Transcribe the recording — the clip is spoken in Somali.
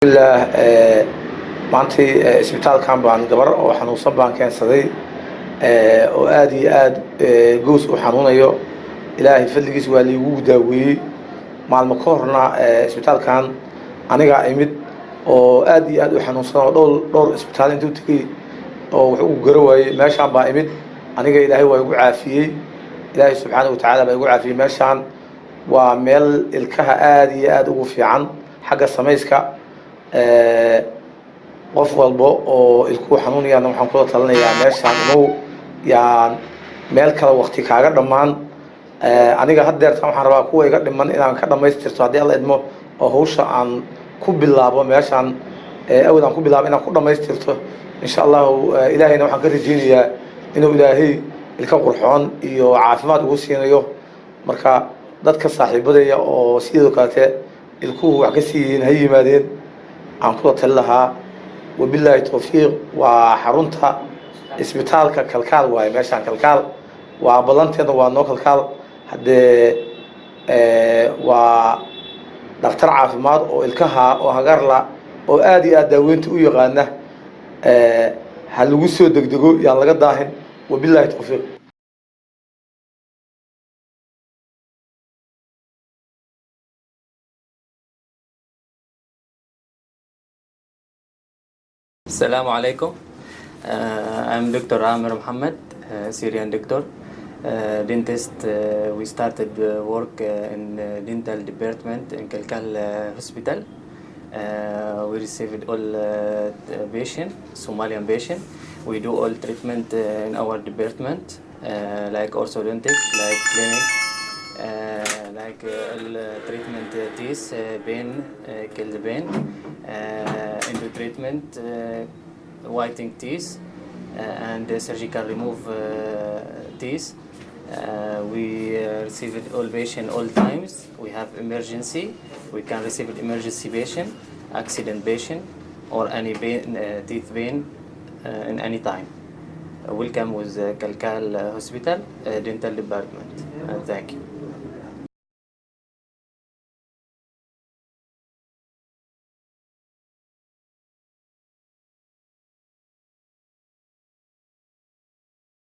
Alhamdulillah maantay isbitaalkan baan gabar oo xanuunsan baan keensaday oo aad iyo aad goos u xanuunayo ilaahay fadligiis waa liigu daaweeyey maalmo ka horna isbitaalkan aniga imid oo aad iyo aad u xanuunsan oo dhowr isbitaal intuu tagay oo wax ugu gara waayey meeshaan baa imid aniga ilaahay waa igu caafiyey ilaahay subxaanahu watacaala baa igu caafiyey meeshaan waa meel ilkaha aad iyo aad ugu fiican xagga samayska qof walbo oo ilkuhu xanuunayaan waxaan kula talinayaa meeshaan inuu yaan meel kale waqti kaaga dhammaan aniga haddeertan waxaan rabaa kuwa iga dhiman inaan ka dhammaystirto haddii alla idmo oo hawsha aan ku bilaabo meeshaan awal aan ku bilaabo inaan ku dhammaystirto insha allahu ilaahayna waxaan ka rajaynayaa inuu ilaahay ilka qurxoon iyo caafimaad ugu siinayo marka dadka saaxiibadaya oo sidoo kalete ilkuhu wax ka sii yihiin ha yimaadeen aan kula tali lahaa wabilaahi tawfiiq waa xarunta isbitaalka kalkaal waaye meeshaan kalkaal waa ballanteedna waa noo kalkaal haddee waa dhakhtar caafimaad oo ilkaha oo hagarla oo aad iyo aad daaweynta u yaqaana ha lagu soo degdego yaan laga daahin wabilaahi tawfiiq. Assalamu alaikum. I'm Dr. Amir Mohammed, Syrian doctor, dentist. We started work in dental department in Kalkal Hospital. We received all patient, Somalian patient. We do all treatment in our department, like orthodontic, like clinic, like all treatment teeth, pain, kill the pain, endo treatment, whitening teeth, and surgical remove teeth. We receive it all patient all times. We have emergency. We can receive it emergency patient, accident patient, or any pain, teeth pain in any time. Welcome with Kalkal Hospital Dental Department. Thank you.